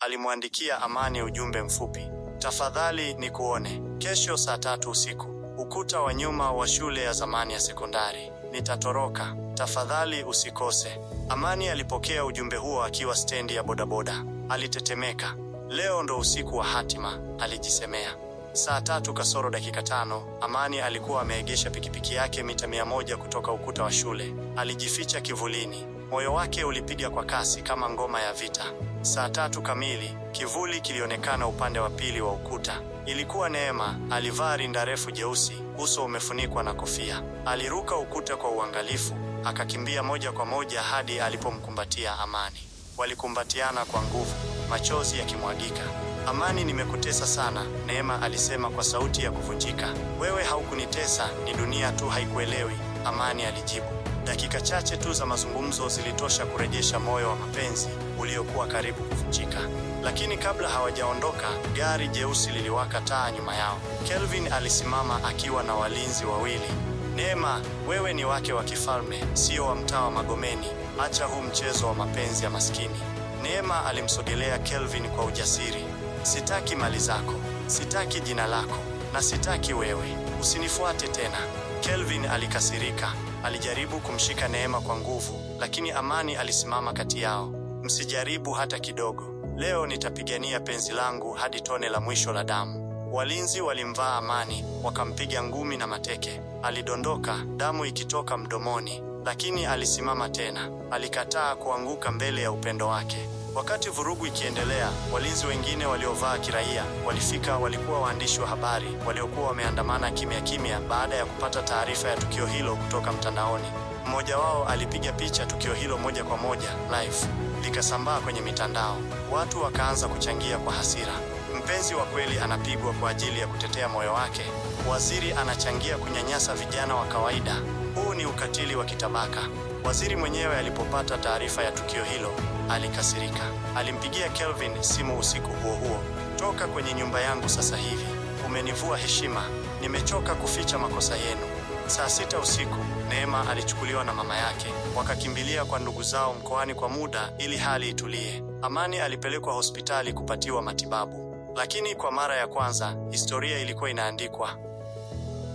alimwandikia Amani ujumbe mfupi: tafadhali nikuone kesho saa 3 usiku, ukuta wa nyuma wa shule ya zamani ya sekondari. Nitatoroka, tafadhali usikose. Amani alipokea ujumbe huo akiwa stendi ya bodaboda. Alitetemeka. Leo ndo usiku wa hatima, alijisemea. Saa 3 kasoro dakika 5, Amani alikuwa ameegesha pikipiki yake mita 100 kutoka ukuta wa shule. Alijificha kivulini. Moyo wake ulipiga kwa kasi kama ngoma ya vita. Saa 3 kamili, kivuli kilionekana upande wa pili wa ukuta. Ilikuwa Neema. Alivaa rinda refu jeusi, uso umefunikwa na kofia. Aliruka ukuta kwa uangalifu, akakimbia moja kwa moja hadi alipomkumbatia Amani. Walikumbatiana kwa nguvu, machozi yakimwagika. Amani, nimekutesa sana, Neema alisema kwa sauti ya kuvunjika. Wewe haukunitesa, ni dunia tu haikuelewi, Amani alijibu. Dakika chache tu za mazungumzo zilitosha kurejesha moyo wa mapenzi uliokuwa karibu kuvunjika. Lakini kabla hawajaondoka, gari jeusi liliwaka taa nyuma yao. Kelvin alisimama akiwa na walinzi wawili. Neema, wewe ni wake wa kifalme, sio wa mtaa wa Magomeni. Acha huu mchezo wa mapenzi ya maskini. Neema alimsogelea Kelvin kwa ujasiri. Sitaki mali zako, sitaki jina lako, na sitaki wewe. Usinifuate tena. Kelvin alikasirika. Alijaribu kumshika Neema kwa nguvu, lakini Amani alisimama kati yao. Msijaribu hata kidogo. Leo nitapigania penzi langu hadi tone la mwisho la damu. Walinzi walimvaa Amani, wakampiga ngumi na mateke. Alidondoka, damu ikitoka mdomoni, lakini alisimama tena. Alikataa kuanguka mbele ya upendo wake. Wakati vurugu ikiendelea, walinzi wengine waliovaa kiraia walifika. Walikuwa waandishi wa habari waliokuwa wameandamana kimya kimya baada ya kupata taarifa ya tukio hilo kutoka mtandaoni. Mmoja wao alipiga picha tukio hilo moja kwa moja live, likasambaa kwenye mitandao. Watu wakaanza kuchangia kwa hasira. Mpenzi wa kweli anapigwa kwa ajili ya kutetea moyo wake. Waziri anachangia kunyanyasa vijana wa kawaida. Huu ni ukatili wa kitabaka. Waziri mwenyewe alipopata taarifa ya tukio hilo, alikasirika. Alimpigia Kelvin simu usiku huo huo. Toka kwenye nyumba yangu sasa hivi. Umenivua heshima. Nimechoka kuficha makosa yenu. Saa 6 usiku, Neema alichukuliwa na mama yake. Wakakimbilia kwa ndugu zao mkoani kwa muda ili hali itulie. Amani alipelekwa hospitali kupatiwa matibabu. Lakini kwa mara ya kwanza, historia ilikuwa inaandikwa.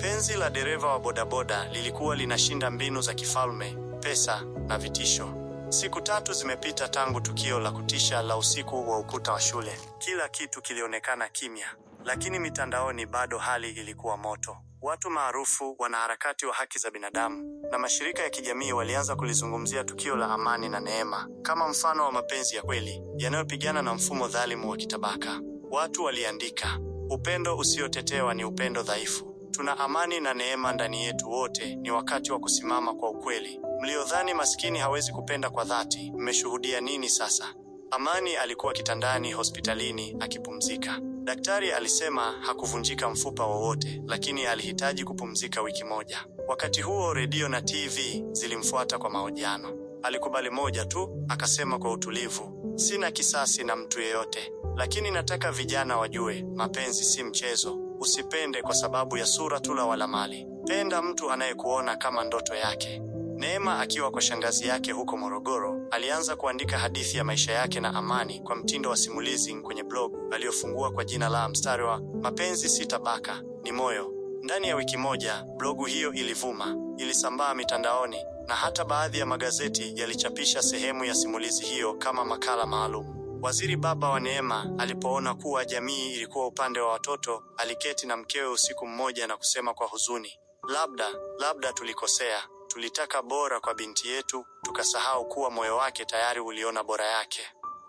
Penzi la dereva wa bodaboda lilikuwa linashinda mbinu za kifalme, pesa na vitisho. Siku 3 zimepita tangu tukio la kutisha la usiku wa ukuta wa shule. Kila kitu kilionekana kimya, lakini mitandaoni bado hali ilikuwa moto. Watu maarufu, wanaharakati wa haki za binadamu na mashirika ya kijamii walianza kulizungumzia tukio la Amani na Neema kama mfano wa mapenzi ya kweli yanayopigana na mfumo dhalimu wa kitabaka. Watu waliandika, upendo usiotetewa ni upendo dhaifu. Tuna Amani na Neema ndani yetu wote, ni wakati wa kusimama kwa ukweli. Mliodhani maskini hawezi kupenda kwa dhati, mmeshuhudia nini sasa? Amani alikuwa kitandani hospitalini akipumzika. Daktari alisema hakuvunjika mfupa wowote, lakini alihitaji kupumzika wiki moja. Wakati huo redio na TV zilimfuata kwa mahojiano. Alikubali moja tu, akasema kwa utulivu, sina kisasi na mtu yeyote, lakini nataka vijana wajue, mapenzi si mchezo. Usipende kwa sababu ya sura tu wala mali. Penda mtu anayekuona kama ndoto yake. Neema akiwa kwa shangazi yake huko Morogoro, alianza kuandika hadithi ya maisha yake na Amani kwa mtindo wa simulizi kwenye blog aliyofungua kwa jina la mstari wa mapenzi si tabaka, ni moyo. Ndani ya wiki moja, blogu hiyo ilivuma, ilisambaa mitandaoni, na hata baadhi ya magazeti yalichapisha sehemu ya simulizi hiyo kama makala maalum. Waziri baba wa Neema alipoona kuwa jamii ilikuwa upande wa watoto, aliketi na mkewe usiku mmoja na kusema kwa huzuni, labda tulikosea. Tulitaka bora kwa binti yetu, tukasahau kuwa moyo wake tayari uliona bora yake.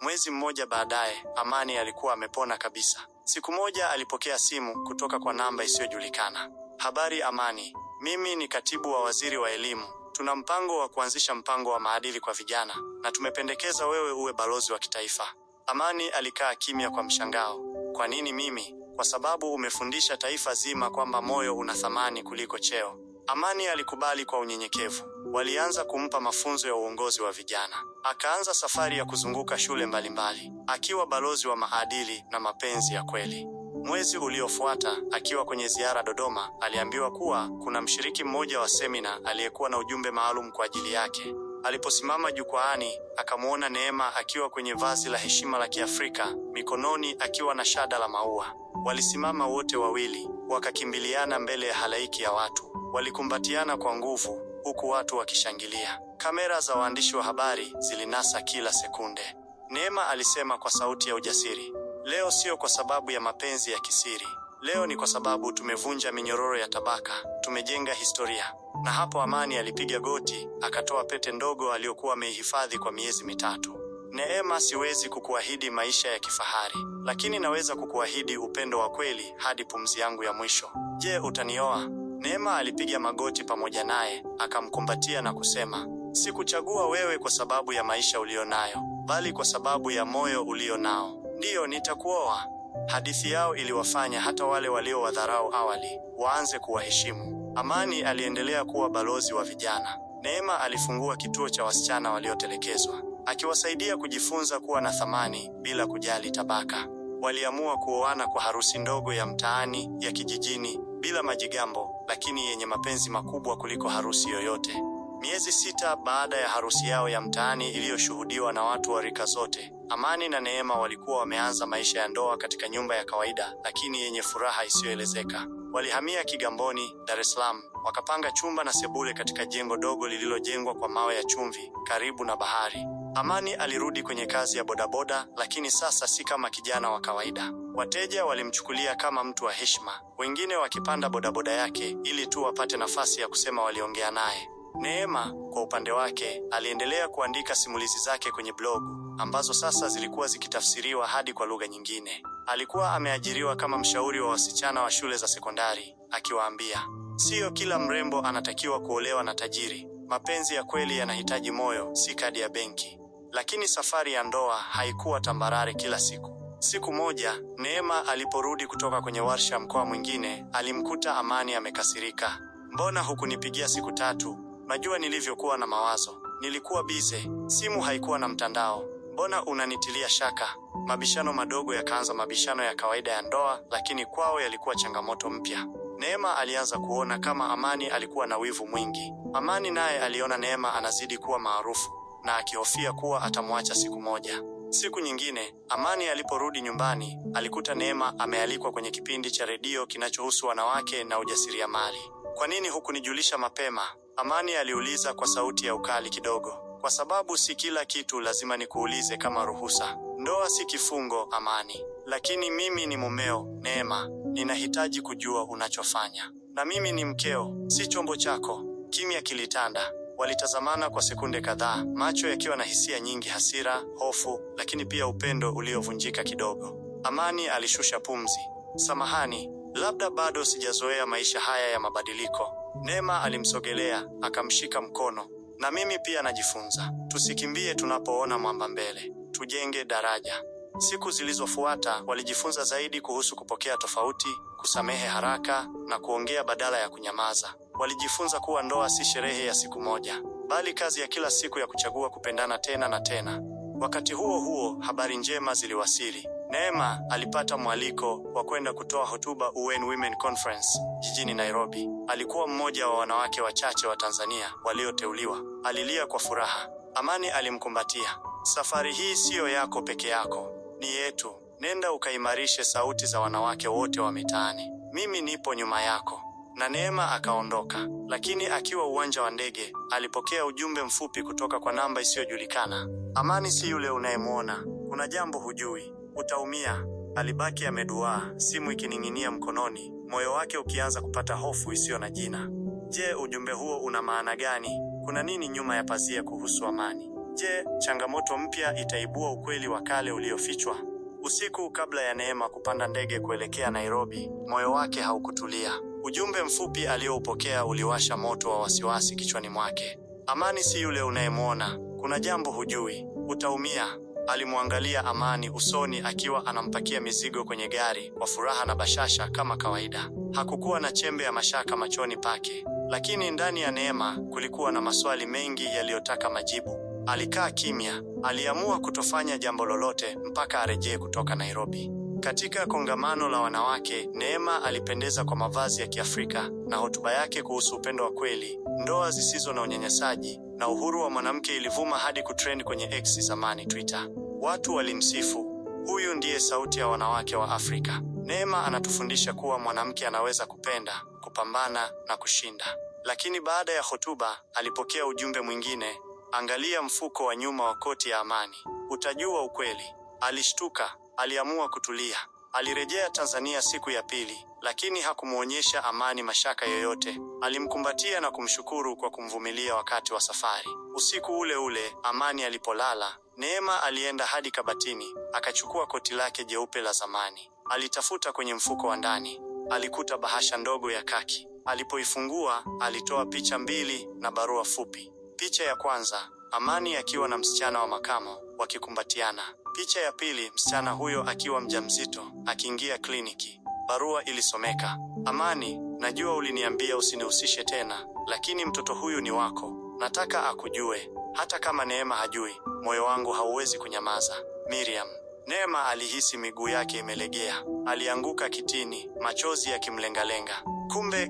Mwezi mmoja baadaye, Amani alikuwa amepona kabisa. Siku moja alipokea simu kutoka kwa namba isiyojulikana. Habari Amani, mimi ni katibu wa waziri wa elimu. Tuna mpango wa kuanzisha mpango wa maadili kwa vijana, na tumependekeza wewe uwe balozi wa kitaifa. Amani alikaa kimya kwa mshangao. Kwa nini mimi? Kwa sababu umefundisha taifa zima kwamba moyo una thamani kuliko cheo. Amani alikubali kwa unyenyekevu. Walianza kumpa mafunzo ya uongozi wa vijana. Akaanza safari ya kuzunguka shule mbalimbali, akiwa balozi wa maadili na mapenzi ya kweli. Mwezi uliofuata, akiwa kwenye ziara Dodoma, aliambiwa kuwa kuna mshiriki mmoja wa semina aliyekuwa na ujumbe maalum kwa ajili yake. Aliposimama jukwaani, akamuona Neema akiwa kwenye vazi la heshima la Kiafrika, mikononi akiwa na shada la maua. Walisimama wote wawili, wakakimbiliana mbele ya halaiki ya watu. Walikumbatiana kwa nguvu, huku watu wakishangilia. Kamera za waandishi wa habari zilinasa kila sekunde. Neema alisema kwa sauti ya ujasiri, "Leo sio kwa sababu ya mapenzi ya kisiri. Leo ni kwa sababu tumevunja minyororo ya tabaka, tumejenga historia." Na hapo Amani alipiga goti, akatoa pete ndogo aliyokuwa ameihifadhi kwa miezi 3. "Neema, siwezi kukuahidi maisha ya kifahari, lakini naweza kukuahidi upendo wa kweli hadi pumzi yangu ya mwisho. Je, utanioa?" Neema alipiga magoti pamoja naye, akamkumbatia na kusema, "Sikuchagua wewe kwa sababu ya maisha ulionayo, bali kwa sababu ya moyo ulionao. Ndiyo, nitakuoa." Hadithi yao iliwafanya hata wale waliowadharau awali waanze kuwaheshimu. Amani aliendelea kuwa balozi wa vijana. Neema alifungua kituo cha wasichana waliotelekezwa, akiwasaidia kujifunza kuwa na thamani bila kujali tabaka. Waliamua kuoana kwa harusi ndogo ya mtaani, ya kijijini, bila majigambo, lakini yenye mapenzi makubwa kuliko harusi yoyote. Miezi 6 baada ya harusi yao ya mtaani iliyoshuhudiwa na watu wa rika zote, Amani na Neema walikuwa wameanza maisha ya ndoa katika nyumba ya kawaida, lakini yenye furaha isiyoelezeka. Walihamia Kigamboni, Dar es Salaam, wakapanga chumba na sebule katika jengo dogo lililojengwa kwa mawe ya chumvi, karibu na bahari. Amani alirudi kwenye kazi ya bodaboda, lakini sasa si kama kijana wa kawaida. Wateja walimchukulia kama mtu wa heshima, wengine wakipanda bodaboda yake ili tu wapate nafasi ya kusema waliongea naye. Neema, kwa upande wake, aliendelea kuandika simulizi zake kwenye blogu, ambazo sasa zilikuwa zikitafsiriwa hadi kwa lugha nyingine. Alikuwa ameajiriwa kama mshauri wa wasichana wa shule za sekondari, akiwaambia, "Sio kila mrembo anatakiwa kuolewa na tajiri. Mapenzi ya kweli yanahitaji moyo, si kadi ya benki." Lakini safari ya ndoa haikuwa tambarare kila siku. Siku moja, Neema aliporudi kutoka kwenye warsha mkoa mwingine, alimkuta Amani amekasirika. "Mbona hukunipigia siku 3? Najua nilivyokuwa na mawazo. Nilikuwa bize, simu haikuwa na mtandao. Mbona unanitilia shaka?" Mabishano madogo yakaanza, mabishano ya kawaida ya ndoa, lakini kwao yalikuwa changamoto mpya. Neema alianza kuona kama Amani alikuwa na wivu mwingi. Amani naye aliona Neema anazidi kuwa maarufu, na akihofia kuwa atamwacha siku moja. Siku nyingine, Amani aliporudi nyumbani, alikuta Neema amealikwa kwenye kipindi cha redio kinachohusu wanawake na ujasiriamali. "Kwa nini hukunijulisha mapema?" Amani aliuliza kwa sauti ya ukali kidogo. "Kwa sababu si kila kitu lazima nikuulize kama ruhusa. Ndoa si kifungo, Amani. Lakini mimi ni mumeo, Neema. Ninahitaji kujua unachofanya. Na mimi ni mkeo, si chombo chako." Kimya kilitanda. Walitazamana kwa sekunde kadhaa, macho yakiwa na hisia nyingi: hasira, hofu, lakini pia upendo uliovunjika kidogo. Amani alishusha pumzi. "Samahani, labda bado sijazoea maisha haya ya mabadiliko." Neema alimsogelea, akamshika mkono. "Na mimi pia najifunza. Tusikimbie tunapoona mwamba mbele. Tujenge daraja." Siku zilizofuata walijifunza zaidi kuhusu kupokea tofauti, kusamehe haraka na kuongea badala ya kunyamaza. Walijifunza kuwa ndoa si sherehe ya siku moja, bali kazi ya kila siku ya kuchagua kupendana tena na tena. Wakati huo huo, habari njema ziliwasili. Neema alipata mwaliko wa kwenda kutoa hotuba UN Women Conference jijini Nairobi. Alikuwa mmoja wa wanawake wachache wa Tanzania walioteuliwa. Alilia kwa furaha. Amani alimkumbatia. "Safari hii siyo yako peke yako, ni yetu. Nenda ukaimarishe sauti za wanawake wote wa mitaani. Mimi nipo nyuma yako." Na Neema akaondoka. Lakini akiwa uwanja wa ndege, alipokea ujumbe mfupi kutoka kwa namba isiyojulikana. "Amani si yule unayemwona. Kuna jambo hujui. Utaumia." Alibaki ameduaa, simu ikining'inia mkononi, moyo wake ukianza kupata hofu isiyo na jina. Je, ujumbe huo una maana gani? Kuna nini nyuma ya pazia kuhusu Amani? Je, changamoto mpya itaibua ukweli wa kale uliofichwa? Usiku kabla ya Neema kupanda ndege kuelekea Nairobi, moyo wake haukutulia. Ujumbe mfupi alioupokea uliwasha moto wa wasiwasi kichwani mwake. "Amani si yule unayemwona. Kuna jambo hujui. Utaumia." Alimwangalia Amani usoni akiwa anampakia mizigo kwenye gari, kwa furaha na bashasha kama kawaida. Hakukuwa na chembe ya mashaka machoni pake, lakini ndani ya Neema kulikuwa na maswali mengi yaliyotaka majibu. Alikaa kimya. Aliamua kutofanya jambo lolote mpaka arejee kutoka Nairobi. Katika kongamano la wanawake, Neema alipendeza kwa mavazi ya Kiafrika, na hotuba yake kuhusu upendo wa kweli, ndoa zisizo na unyanyasaji, na uhuru wa mwanamke ilivuma hadi kutrend kwenye X, zamani Twitter. Watu walimsifu, huyu ndiye sauti ya wanawake wa Afrika. Neema anatufundisha kuwa mwanamke anaweza kupenda, kupambana na kushinda. Lakini baada ya hotuba, alipokea ujumbe mwingine: angalia mfuko wa nyuma wa koti ya Amani, utajua ukweli. Alishtuka, aliamua kutulia. Alirejea Tanzania siku ya pili, lakini hakumuonyesha Amani mashaka yoyote. Alimkumbatia na kumshukuru kwa kumvumilia wakati wa safari. Usiku ule ule, Amani alipolala, Neema alienda hadi kabatini, akachukua koti lake jeupe la zamani. Alitafuta kwenye mfuko wa ndani, alikuta bahasha ndogo ya kaki. Alipoifungua, alitoa picha mbili na barua fupi. Picha ya kwanza, Amani akiwa na msichana wa makamo, wakikumbatiana. Picha ya pili, msichana huyo akiwa mjamzito, akiingia kliniki. Barua ilisomeka: Amani, najua uliniambia usinihusishe tena, lakini mtoto huyu ni wako. Nataka akujue, hata kama Neema hajui, moyo wangu hauwezi kunyamaza. Miriam. Neema alihisi miguu yake imelegea. Alianguka kitini, machozi yakimlengalenga.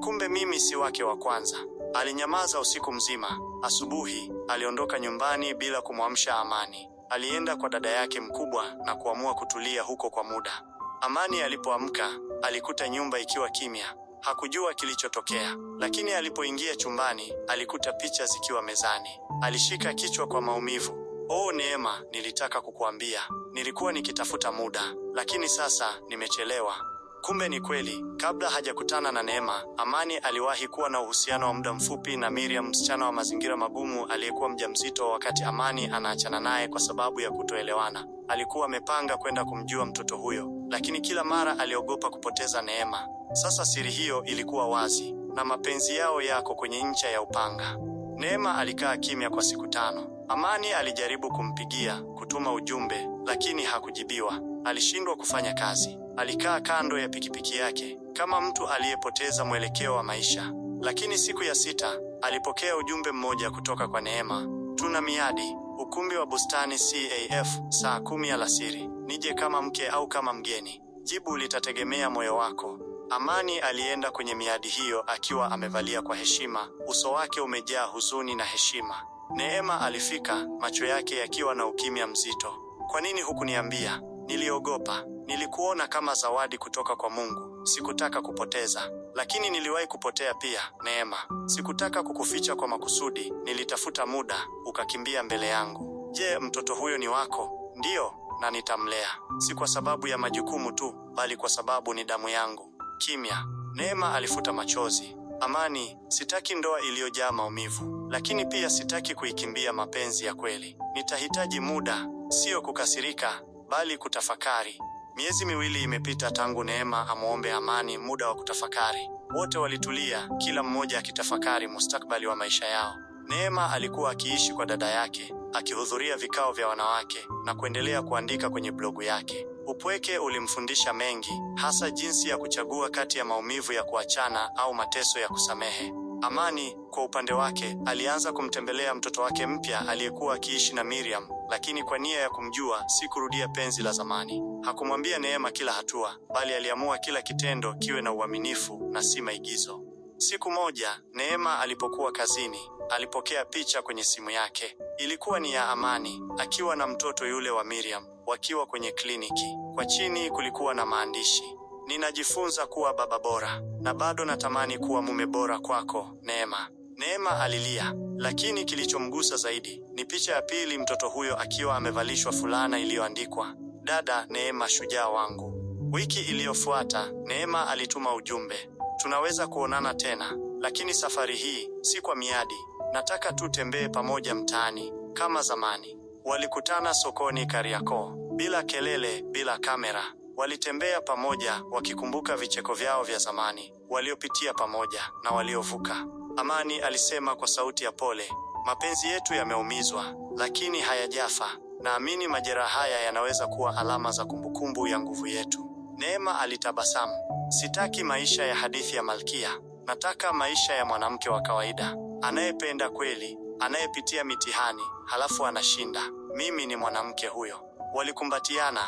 Kumbe mimi si wake wa kwanza. Alinyamaza usiku mzima. Asubuhi, aliondoka nyumbani bila kumwamsha Amani. Alienda kwa dada yake mkubwa na kuamua kutulia huko kwa muda. Amani alipoamka, alikuta nyumba ikiwa kimya. Hakujua kilichotokea, lakini alipoingia chumbani, alikuta picha zikiwa mezani. Alishika kichwa kwa maumivu. Oh Neema, nilitaka kukuambia. Nilikuwa nikitafuta muda, lakini sasa nimechelewa. Kumbe ni kweli, kabla hajakutana na Neema, Amani aliwahi kuwa na uhusiano wa muda mfupi na Miriam, msichana wa mazingira magumu aliyekuwa mjamzito wakati Amani anaachana naye kwa sababu ya kutoelewana. Alikuwa amepanga kwenda kumjua mtoto huyo, lakini kila mara aliogopa kupoteza Neema. Sasa siri hiyo ilikuwa wazi, na mapenzi yao yako kwenye ncha ya upanga. Neema alikaa kimya kwa siku 5. Amani alijaribu kumpigia, kutuma ujumbe, lakini hakujibiwa. Alishindwa kufanya kazi. Alikaa kando ya pikipiki yake, kama mtu aliyepoteza mwelekeo wa maisha. Lakini siku ya 6, alipokea ujumbe mmoja kutoka kwa Neema: tuna miadi, ukumbi wa bustani CAF, saa 10 alasiri. Nije kama mke au kama mgeni? Jibu litategemea moyo wako. Amani alienda kwenye miadi hiyo akiwa amevalia kwa heshima, uso wake umejaa huzuni na heshima. Neema alifika, macho yake yakiwa na ukimya mzito. Kwa nini hukuniambia? Niliogopa. Nilikuona kama zawadi kutoka kwa Mungu. Sikutaka kupoteza. Lakini niliwahi kupotea pia, Neema. Sikutaka kukuficha kwa makusudi. Nilitafuta muda, ukakimbia mbele yangu. Je, mtoto huyo ni wako? Ndiyo, na nitamlea. Si kwa sababu ya majukumu tu, bali kwa sababu ni damu yangu. Kimya. Neema alifuta machozi. Amani, sitaki ndoa iliyojaa maumivu, lakini pia sitaki kuikimbia mapenzi ya kweli. Nitahitaji muda, sio kukasirika, bali kutafakari. Miezi 2 imepita tangu Neema amuombe Amani muda wa kutafakari. Wote walitulia, kila mmoja akitafakari mustakabali wa maisha yao. Neema alikuwa akiishi kwa dada yake, akihudhuria vikao vya wanawake na kuendelea kuandika kwenye blogu yake. Upweke ulimfundisha mengi, hasa jinsi ya kuchagua kati ya maumivu ya kuachana au mateso ya kusamehe. Amani, kwa upande wake, alianza kumtembelea mtoto wake mpya aliyekuwa akiishi na Miriam, lakini kwa nia ya kumjua, si kurudia penzi la zamani. Hakumwambia Neema kila hatua, bali aliamua kila kitendo kiwe na uaminifu na si maigizo. Siku moja, Neema alipokuwa kazini, alipokea picha kwenye simu yake. Ilikuwa ni ya Amani, akiwa na mtoto yule wa Miriam, wakiwa kwenye kliniki. Kwa chini kulikuwa na maandishi: ninajifunza kuwa baba bora, na bado natamani kuwa mume bora kwako, Neema. Neema alilia, lakini kilichomgusa zaidi ni picha ya pili, mtoto huyo akiwa amevalishwa fulana iliyoandikwa, dada Neema shujaa wangu. Wiki iliyofuata, Neema alituma ujumbe: tunaweza kuonana tena, lakini safari hii si kwa miadi. Nataka tutembee pamoja mtaani kama zamani. Walikutana sokoni Kariakoo, bila kelele, bila kamera. Walitembea pamoja, wakikumbuka vicheko vyao vya zamani, waliopitia pamoja na waliovuka. Amani alisema kwa sauti ya pole, mapenzi yetu yameumizwa, lakini hayajafa. Naamini majeraha haya yanaweza kuwa alama za kumbukumbu ya nguvu yetu. Neema alitabasamu. Sitaki maisha ya hadithi ya Malkia. Nataka maisha ya mwanamke wa kawaida, anayependa kweli, anayepitia mitihani, halafu anashinda. Mimi ni mwanamke huyo. Walikumbatiana.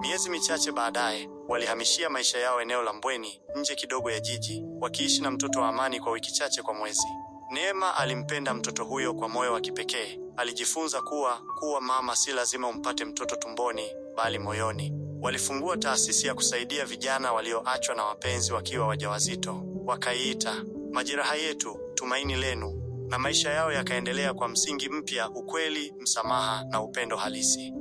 Miezi michache baadaye, walihamishia maisha yao eneo la Mbweni, nje kidogo ya jiji, wakiishi na mtoto wa Amani kwa wiki chache kwa mwezi. Neema alimpenda mtoto huyo kwa moyo wa kipekee. Alijifunza kuwa mama si lazima umpate mtoto tumboni, bali moyoni. Walifungua taasisi ya kusaidia vijana walioachwa na wapenzi wakiwa wajawazito. Wakaiita Majeraha Yetu, Tumaini Lenu, na maisha yao yakaendelea kwa msingi mpya: ukweli, msamaha na upendo halisi.